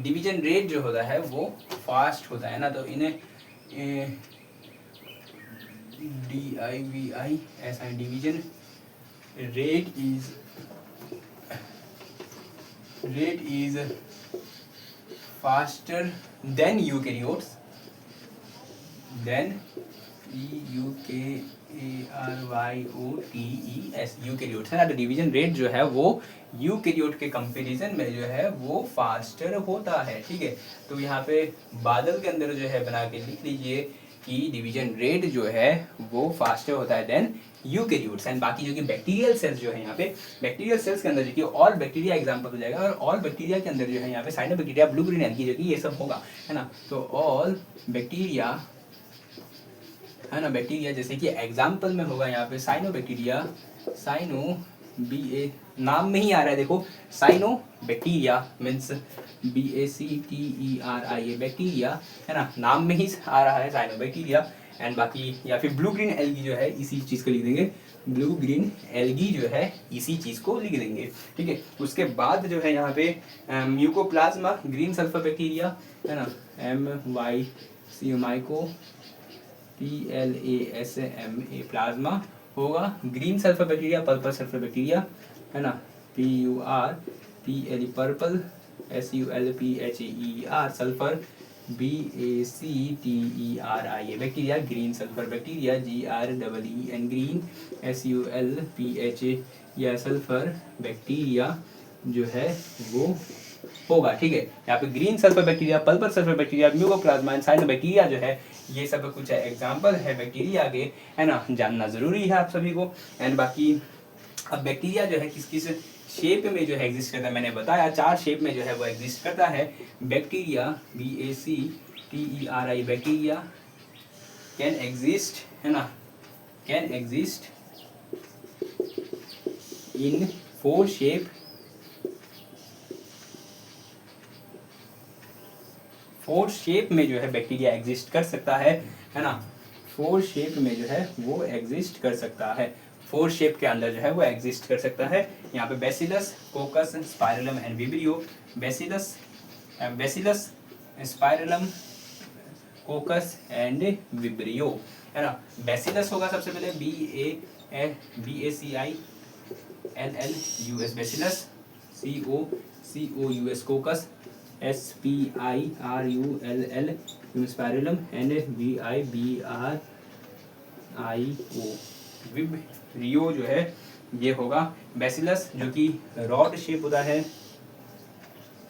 डिवीजन रेट जो होता है वो फास्ट होता है ना, तो इन्हें DIVI ऐसा division rate is faster than eukaryotes, EUKARYOTES eukaryotes, है ना। तो डिवीजन रेट जो है वो यूकैरियोट के कंपैरिजन में जो है वो फास्टर होता है, ठीक है। तो यहाँ पे बादल के अंदर जो है बना के लिख लीजिए कि डिवीजन रेट जो है वो फास्टर होता है देन यूकैरियोट्स। एंड बाकी जो कि बैक्टीरियल सेल्स जो है यहाँ पे, बैक्टीरियल सेल्स के अंदर जो कि ऑल बैक्टीरिया एग्जांपल हो जाएगा, और ऑल बैक्टीरिया के अंदर जो है यहाँ पे साइनोबैक्टीरिया, ब्लू ग्रीन एल्गी जो कि ये सब होगा, है ना। तो ऑल बैक्टीरिया, है ना, बैक्टीरिया जैसे कि एग्जांपल में होगा यहाँ पे साइनोबैक्टीरिया, साइनो BA नाम में ही आ रहा है देखो, cyanobacteria means BACTERIA bacteria, है ना, नाम में ही आ रहा है साइनो बैक्टीरिया। एंड बाकी या फिर ब्लू ग्रीन एल्गी जो है इसी चीज़ को लिख देंगे, ब्लू ग्रीन एल्गी जो है इसी चीज़ को लिख देंगे, ठीक है। उसके बाद जो है यहाँ पे म्यूकोप्लाज्मा ग्रीन सल्फर बैक्टीरिया, है ना, MYC माइको PLASMA प्लाज्मा होगा, green sulphur bacteria, purple sulphur bacteria, है ना, PURPL purple, SULPHER sulphur, BACTERIA bacteria green sulphur bacteria, GREEN green, SULPH या सल्फर बैक्टीरिया जो है वो होगा, ठीक है। यहाँ पे green sulphur bacteria, purple sulphur bacteria, mycoplasma and cyanobacteria जो है ये सब कुछ एग्जांपल है बैक्टीरिया के, है ना, जानना जरूरी है आप सभी को। एंड बाकी अब बैक्टीरिया जो है किस किस शेप में जो है एग्जिस्ट करता है, मैंने बताया 4 शेप में जो है वो एग्जिस्ट करता है। Bacteria BACTERI bacteria can exist, है ना, can exist in 4 shape, 4 shape में जो है बैक्टीरिया एग्जिस्ट कर सकता है ना, 4 शेप में जो है वो एग्जिस्ट कर सकता है, 4 शेप के अंदर जो है वो एग्जिस्ट कर सकता है। यहाँ पे bacillus, कोकस, spirillum and vibrio, bacillus spirillum, कोकस and vibrio, है ना। बैसिलस होगा सबसे पहले BACILLUS bacillus, COUS कोकस, SPIRULL spirillum and VIBRIO vibrio जो है ये होगा। बैसिलस जो कि रॉड शेप होता है,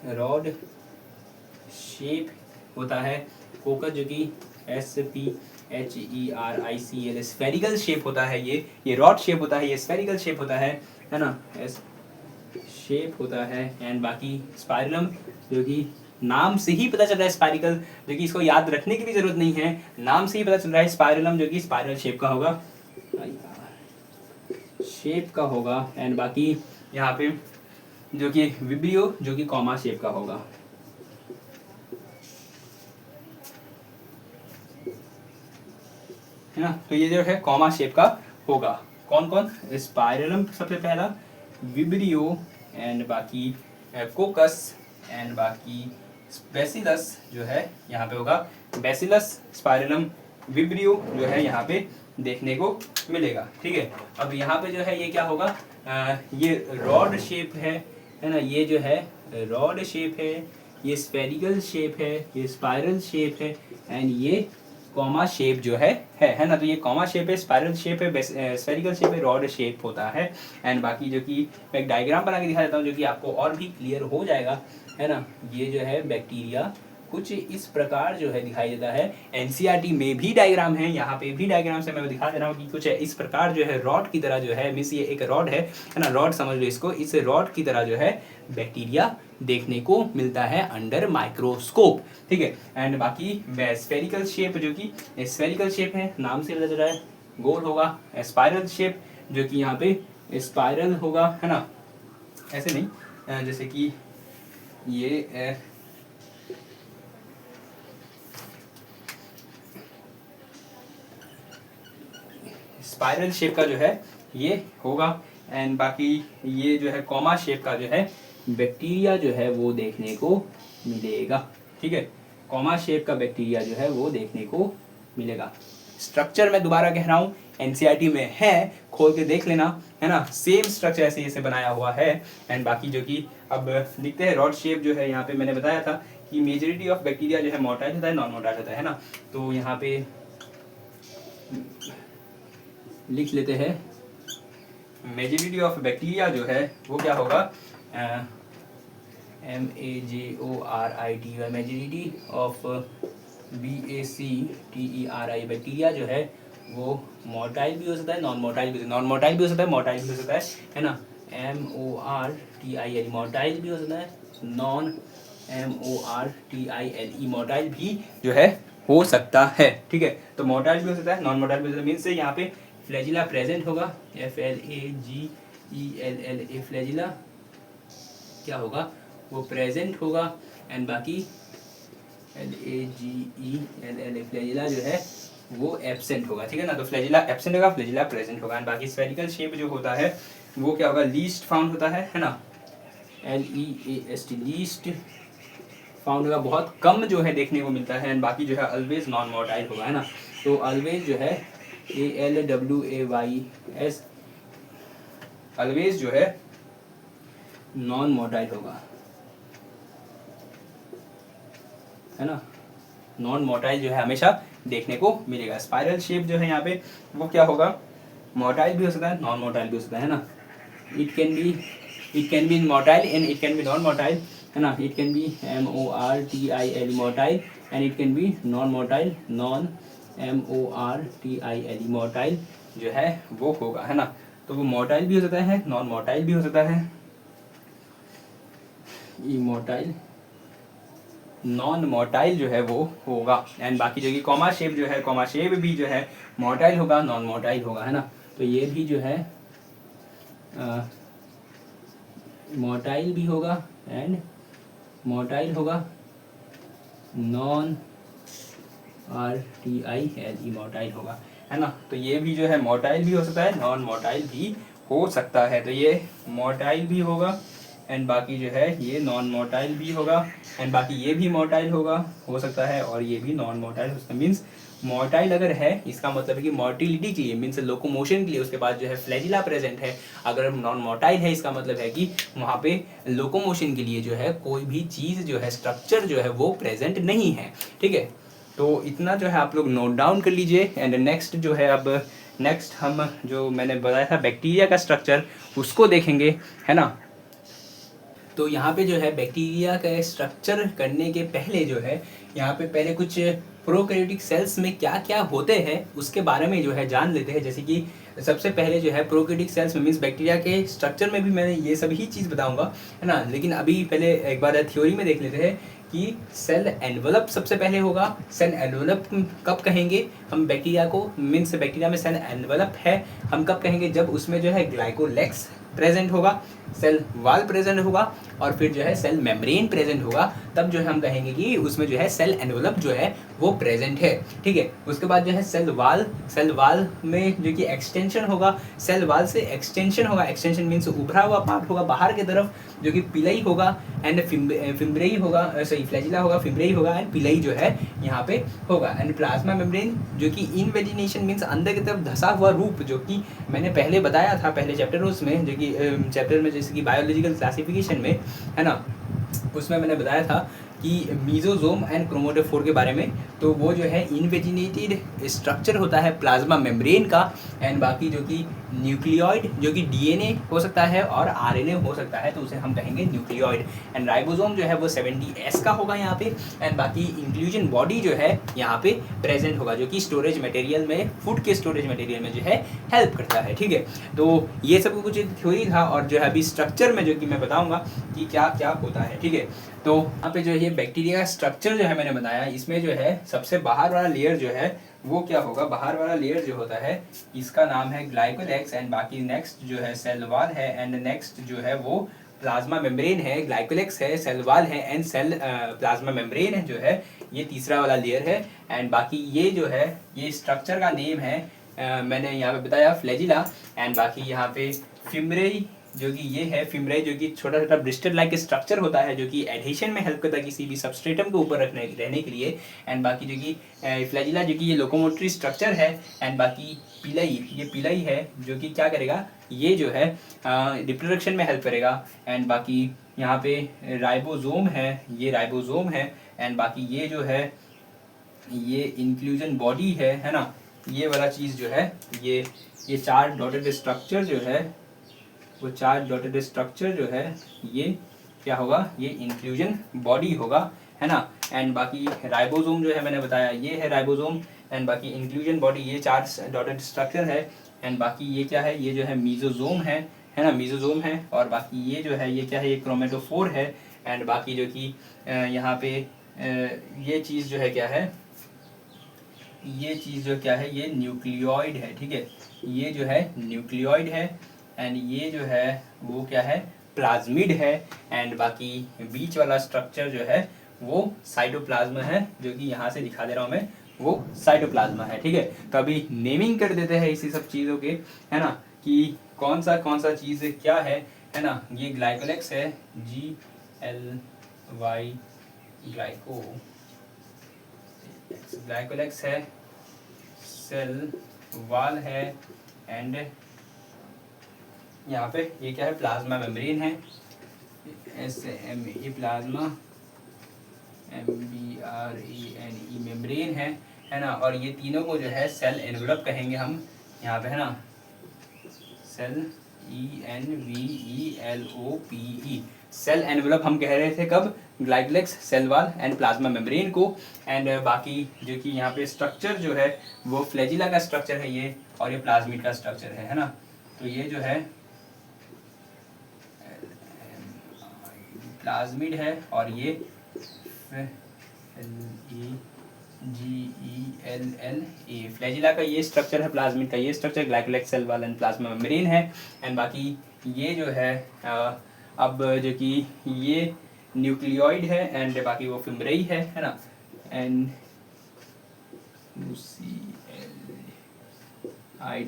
रॉड शेप होता है। कोकस जो कि SPHERICL स्फेरिकल शेप होता है, ये रॉड शेप होता है, ये स्फेरिकल शेप होता है ना, शेप होता है। एंड बाकी स्पाइरलम जो कि नाम से ही पता चल रहा है स्पाइरिकल, जो कि इसको याद रखने की भी जरूरत नहीं है, नाम से ही पता चल रहा है स्पाइरलम जो कि स्पाइरल शेप का होगा, शेप का होगा। एंड बाकी यहाँ पे जो कि विब्रियो जो कि कॉमा शेप का होगा, है ना। तो ये जो है कॉमा शेप का होगा। कौन कौन? स्पाइरलम सबसे पहला, विब्रियो एंड बाकी कोकस एंड बाकी बेसिलस जो है यहाँ पे होगा। बेसिलस, स्पाइरलम, विब्रियो जो है यहाँ पे देखने को मिलेगा। ठीक है, अब यहाँ पे जो है ये क्या होगा, ये रॉड शेप है ना। ये जो है रॉड शेप है, ये स्फेरिकल शेप है, ये स्पाइरल शेप है एंड ये कॉमा शेप जो है ना। तो ये कॉमा शेप है, स्पाइरल शेप है, स्फेरिकल शेप है, रॉड शेप होता है। एंड बाकी जो कि मैं एक डायग्राम बना के दिखा देता हूँ जो कि आपको और भी क्लियर हो जाएगा, है ना। ये जो है बैक्टीरिया कुछ इस प्रकार जो है दिखाई देता है। एनसीईआरटी में भी डायग्राम है, यहाँ पे भी डायग्राम से मैं दिखा दे रहा हूँ कि कुछ इस प्रकार जो है रॉड की तरह जो है, मीन्स ये एक रॉड है ना, रॉड समझ लो इसको। इस रॉड की तरह जो है बैक्टीरिया देखने को मिलता है अंडर माइक्रोस्कोप। ठीक है, एंड बाकी स्फेरिकल शेप जो कि स्फेरिकल शेप है, नाम से पता चल रहा है गोल होगा। स्पाइरल शेप जो कि यहाँ पे स्पाइरल होगा, है ना, ऐसे नहीं, जैसे कि ये स्पाइरल शेप का जो है ये होगा। एंड बाकी ये जो है कॉमा शेप का जो है बैक्टीरिया जो है वो देखने को मिलेगा। ठीक है, कॉमा शेप का बैक्टीरिया जो है वो देखने को मिलेगा। स्ट्रक्चर मैं दोबारा कह रहा हूँ, एनसीईआरटी में है, खोल के देख लेना, है ना। सेम स्ट्रक्चर ऐसे ऐसे बनाया हुआ है। एंड बाकी जो कि अब लिखते हैं रॉड शेप जो है, यहाँ पे मैंने बताया था कि मेजॉरिटी ऑफ बैक्टीरिया जो है मोटाइल होता है, नॉन मोटाइल होता है ना। तो यहाँ पे लिख लेते हैं मेजॉरिटी ऑफ बैक्टीरिया जो है वो क्या होगा, MAJORITY, majority of BACTERI bacteria जो है वो मोटाइल भी हो सकता है, नॉन मोटाइल भी हो सकता है, मोटाइल भी हो सकता है ना। MORTILE मोटाइल भी हो सकता है, नॉन MORTILE मोटाइल भी जो है हो सकता है। ठीक है, तो मोटाइल भी हो सकता है, नॉन मोटाइल भी हो सकता है। मीन्स से यहाँ पे फ्लैजिला प्रेजेंट होगा, FLAGELLA, फ्लैजिला क्या होगा, वो प्रेजेंट होगा। एंड बाकी LAGELLA फ्लैजिला जो है वो एब्सेंट होगा। ठीक है ना, तो फ्लैजिला एब्सेंट होगा, फ्लैजिला प्रेजेंट होगा। एंड बाकी स्फेरिकल शेप जो होता है वो क्या होगा, लीस्ट फाउंड होता है ना, LEAST लीस्ट फाउंड होगा, बहुत कम जो है देखने को मिलता है। एंड बाकी जो है ऑलवेज नॉन मोटाइल होगा, है ना। तो ऑलवेज जो है ALWAYS ऑलवेज जो है नॉन मोटाइल होगा, है ना। नॉन मोटाइल जो है हमेशा देखने को मिलेगा। स्पाइरल शेप जो है यहाँ पे वो क्या होगा, मोटाइल भी हो सकता है, नॉन मोटाइल भी हो सकता है ना। It can be motile and it can be non motile, है ना। It can be MORTIL motile and it can be non motile, non MORTIL motile जो है वो होगा, है ना। तो वो मोटाइल भी हो सकता है, नॉन मोटाइल भी हो सकता है, इमोटाइल, नॉन मोटाइल जो है वो होगा। एंड बाकी जो कि कॉमा शेप जो है, कॉमा शेप भी जो है मोटाइल होगा, नॉन मोटाइल होगा, है ना। तो ये भी जो है मोटाइल भी होगा एंड मोटाइल होगा, नॉन RTILE मोटाइल होगा, है ना। तो ये भी जो है मोटाइल भी हो सकता है, नॉन मोटाइल भी हो सकता है। तो ये मोटाइल भी होगा एंड बाकी जो है ये नॉन मोटाइल भी होगा एंड बाकी ये भी मोटाइल होगा, हो सकता है, और ये भी नॉन मोटाइल हो सकता है। मीन्स मोटाइल अगर है इसका मतलब है कि मोटिलिटी के लिए, मीन्स लोकोमोशन के लिए उसके बाद जो है फ्लैजिला प्रेजेंट है। अगर नॉन मोटाइल है इसका मतलब है कि वहाँ पे लोकोमोशन के लिए जो है कोई भी चीज़ जो है, स्ट्रक्चर जो है वो प्रेजेंट नहीं है। ठीक है, तो इतना जो है आप लोग नोट डाउन कर लीजिए। एंड नेक्स्ट जो है, अब नेक्स्ट हम जो मैंने बताया था बैक्टीरिया का स्ट्रक्चर उसको देखेंगे, है ना। तो यहाँ पे जो है बैक्टीरिया का स्ट्रक्चर करने के पहले जो है यहाँ पे पहले कुछ प्रोकैरियोटिक सेल्स में क्या क्या होते हैं उसके बारे में जो है जान लेते हैं। जैसे कि सबसे पहले जो है प्रोकैरियोटिक सेल्स में मीन्स बैक्टीरिया के स्ट्रक्चर में भी मैंने ये सभी चीज़ बताऊंगा, है ना। लेकिन अभी पहले एक बार थ्योरी में देख लेते हैं कि सेल एनवलप सबसे पहले होगा। सेल एनवलप कब कहेंगे हम बैक्टीरिया को, मीन्स बैक्टीरिया में सेल एनवलप है हम कब कहेंगे, जब उसमें जो है ग्लाइकोलेक्स प्रेजेंट होगा, सेल वाल प्रेजेंट होगा और फिर जो है सेल मेम्ब्रेन प्रेजेंट होगा, तब जो है हम कहेंगे कि उसमें जो है सेल एनवलप जो है वो प्रेजेंट है, ठीक है। उसके बाद जो है सेल वाल में जो कि एक्सटेंशन होगा, सेल वाल से एक्सटेंशन होगा, एक्सटेंशन मीन्स उभरा हुआ पार्ट होगा बाहर की तरफ जो कि पिलई होगा एंड फिम्ब्रेई होगा, सॉरी फ्लैजिला होगा, फिम्ब्रेई होगा एंड पिलई जो है यहाँ पे होगा। एंड प्लाज्मा मेम्ब्रेन जो कि इनवेजिनेशन मीन्स अंदर की तरफ धसा हुआ रूप, जो कि मैंने पहले बताया था पहले चैप्टर में, जो कि चैप्टर में जैसे कि बायोलॉजिकल क्लासिफिकेशन में, है ना, उसमें मैंने बताया था कि मीजोजोम एंड क्रोमैटोफोर के बारे में। तो वो जो है इनवेजिनेटेड स्ट्रक्चर होता है प्लाज्मा मेम्ब्रेन का, एंड बाकी जो कि न्यूक्लियोइड जो कि डीएनए हो सकता है और आरएनए हो सकता है, तो उसे हम कहेंगे न्यूक्लियोइड। एंड राइबोसोम जो है वो 70S का होगा यहाँ पे, एंड बाकी इंक्लूजन बॉडी जो है यहाँ पे प्रेजेंट होगा, जो कि स्टोरेज मटेरियल में, फूड के स्टोरेज मटेरियल में जो है हेल्प करता है, ठीक है। तो ये सब कुछ थ्योरी था, और जो है अभी स्ट्रक्चर में जो कि मैं बताऊँगा कि क्या क्या होता है, ठीक है। तो यहाँ पे जो ये बैक्टीरिया का स्ट्रक्चर जो है मैंने बताया, इसमें जो है सबसे बाहर वाला लेयर जो है वो क्या होगा, बाहर वाला लेयर जो होता है इसका नाम है ग्लाइकोलेक्स, एंड बाकी नेक्स्ट जो है सेल वॉल है, एंड नेक्स्ट जो है वो प्लाज्मा मेम्ब्रेन है, ग्लाइकोलेक्स है, सेल वॉल है एंड सेल प्लाज्मा मेम्ब्रेन है जो है ये तीसरा वाला लेयर है। एंड बाकी ये जो है ये स्ट्रक्चर का नेम है मैंने यहाँ पे बताया फ्लैजिला, एंड बाकी यहाँ पे फिम्ब्रेई जो कि ये है फिम्ब्रेई, जो कि छोटा छोटा ब्रिस्टल लाइक स्ट्रक्चर होता है जो कि एडहेशन में हेल्प करता है किसी भी सबस्ट्रेटम के ऊपर रहने के लिए। एंड बाकी जो कि फ्लैजिला जो कि ये लोकोमोटरी स्ट्रक्चर है, एंड बाकी पिलई, ये पिलई है जो कि क्या करेगा, ये जो है रिप्रोडक्शन में हेल्प करेगा। एंड बाकी यहाँ पे राइबोसोम है, ये राइबोसोम है, एंड बाकी ये जो है ये इंक्लूजन बॉडी है ना, ये वाला चीज़ जो है ये चार डॉटेड स्ट्रक्चर जो है वो चार डॉटेड स्ट्रक्चर जो है ये क्या होगा, ये इंक्लूजन बॉडी होगा, है ना। एंड बाकी राइबोसोम जो है मैंने बताया ये है राइबोसोम, एंड बाकी इंक्लूजन बॉडी ये चार डॉटेड स्ट्रक्चर है, एंड बाकी ये क्या है, ये जो है मीजोजोम है ना, मीजोजोम है। और बाकी ये जो है ये क्या है, ये क्रोमेटोफोर है। एंड बाकी जो कि यहाँ पे ये चीज़ जो है क्या है, ये चीज़ जो क्या है, ये न्यूक्लियोइड है, ठीक है, ये जो है न्यूक्लियोइड है। एंड ये जो है वो क्या है, प्लाज्मिड है। एंड बाकी बीच वाला स्ट्रक्चर जो है वो साइटोप्लाज्मा है, जो कि यहाँ से दिखा दे रहा हूँ मैं, वो साइटोप्लाज्मा है, ठीक है। तो अभी नेमिंग कर देते हैं इसी सब चीज़ों के, है ना, कि कौन सा चीज़ क्या है ना। ये ग्लाइकोलेक्स है, GLY ग्लाइकोलेक्स है, सेल वाल है, एंड यहाँ पे ये क्या है, प्लाज्मा मेम्ब्रेन है, SME प्लाज्मा, MEMBRANE मेम्ब्रेन है ना। और ये तीनों को जो है सेल एनवलप कहेंगे हम यहाँ पे, है ना, सेल ENVELOPE सेल एनवलप हम कह रहे थे कब, glycocalyx, cell wall and plasma membrane को। एंड बाकी जो कि यहाँ पे स्ट्रक्चर जो है वो फ्लैजिला का स्ट्रक्चर है ये, और ये प्लाज्मिड का स्ट्रक्चर है ना। तो ये जो है प्लाज्मिड है, और ये GELLA फ्लैजिला का ये स्ट्रक्चर है, प्लाज्मिड का ये structure, glycocalyx, cell wall and plasma membrane है। एंड बाकी ये जो है अब जो कि ये न्यूक्लियोइड है, एंड बाकी वो फिम्ब्रेई है ना, एंड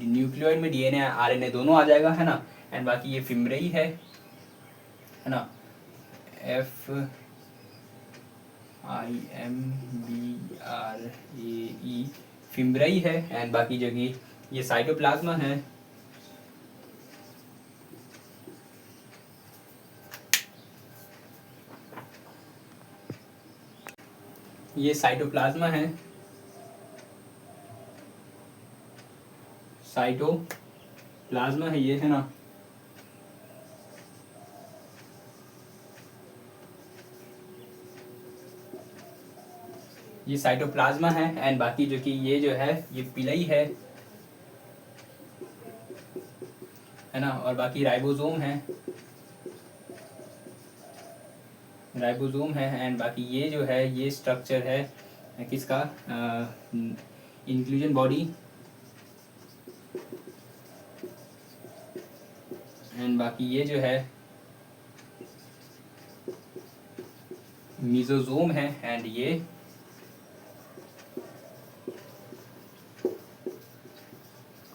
न्यूक्लियोइड में DNA RNA दोनों आ जाएगा, है ना। एंड बाकी ये फिम्ब्रेई है ना, FIMBRAE फिम्ब्रेई है। एंड बाकी जो कि ये साइटोप्लाज्मा है, ये साइटोप्लाज्मा है, साइटोप्लाज्मा है ये, है ना। ये साइटोप्लाज्मा है, एंड बाकी जो कि ये जो है ये पिलई है ना, और बाकी राइबोसोम है, एंड बाकी ये जो है ये स्ट्रक्चर है किसका, इंक्लूजन बॉडी, एंड बाकी ये जो है मीजोजोम है, एंड ये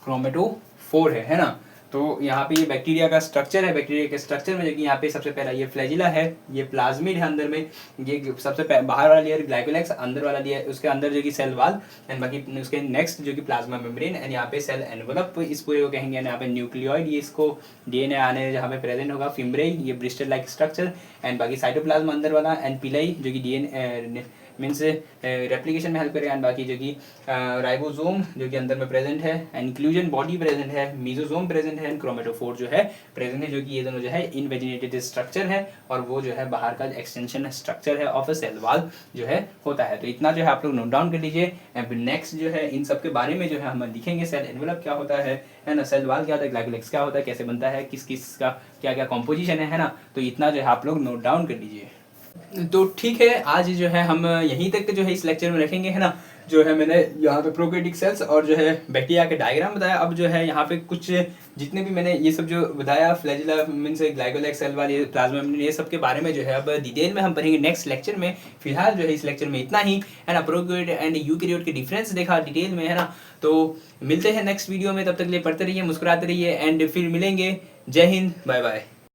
क्रोमेटोफोर है ना। तो यहाँ पे ये बैक्टीरिया का स्ट्रक्चर है, बैक्टीरिया के स्ट्रक्चर में जो कि यहाँ पे सबसे पहला ये फ्लैजिला है, ये प्लाज्मिड है अंदर में, ये सबसे बाहर वाला लेयर ग्लाइकोलेक्स, अंदर वाला लेयर उसके अंदर जो कि सेल वाल, एंड बाकी उसके नेक्स्ट जो कि प्लाज्मा मेम्ब्रेन, एंड यहाँ पे सेल एनवलप इस पूरे को कहेंगे, यहाँ पे न्यूक्लियोइड ये इसको डीएनए आने जहाँ पे प्रेजेंट होगा, फिम्ब्रेई ये ब्रिस्टल लाइक स्ट्रक्चर, एंड बाकी साइटोप्लाज्म अंदर वाला, एंड पिलाई जो कि डीएनए मीन्स रेप्लिकेशन में हेल्प करेगा, एंड बाकी जो कि राइबोसोम जो कि अंदर में प्रेजेंट है, इंक्लूजन बॉडी प्रेजेंट है, मीजोसोम प्रेजेंट है, एंड क्रोमेटोफोर जो है प्रेजेंट है, जो कि ये दोनों जो है इनवेजिनेटेड स्ट्रक्चर है, और वो जो है बाहर का एक्सटेंशन स्ट्रक्चर है ऑफ अ सेल वॉल जो है होता है। तो इतना जो है आप लोग नोट डाउन कर लीजिए। नेक्स्ट जो है इन सब के बारे में जो है हम लिखेंगे, सेल एनवेलप क्या होता है ना, सेल वॉल क्या होता है, ग्लाइकोलेक्स क्या होता है, कैसे बनता है, किस किस का क्या क्या कॉम्पोजिशन है ना। तो इतना जो है आप लोग नोट डाउन कर लीजिए। तो ठीक है, आज जो है हम यहीं तक जो है इस लेक्चर में रखेंगे, है ना। जो है मैंने यहाँ पे प्रोकैरियोटिक सेल्स और जो है बैक्टीरिया के डायग्राम बताया। अब जो है यहाँ पे कुछ जितने भी मैंने ये सब जो बताया, फ्लैजिला मीन्स ग्लाइकोलेक्स सेल वाल, ये प्लाज्मा मेम्ब्रेन, ये सब के बारे में जो है अब डिटेल में हम पढ़ेंगे नेक्स्ट लेक्चर में। फिलहाल जो है इस लेक्चर में इतना ही, है ना। प्रोकैरियोट एंड यूकैरियोट के डिफरेंस देखा डिटेल में, है ना। तो मिलते हैं नेक्स्ट वीडियो में, तब तक के लिए पढ़ते रहिए, मुस्कुराते रहिए, एंड फिर मिलेंगे। जय हिंद, बाय बाय।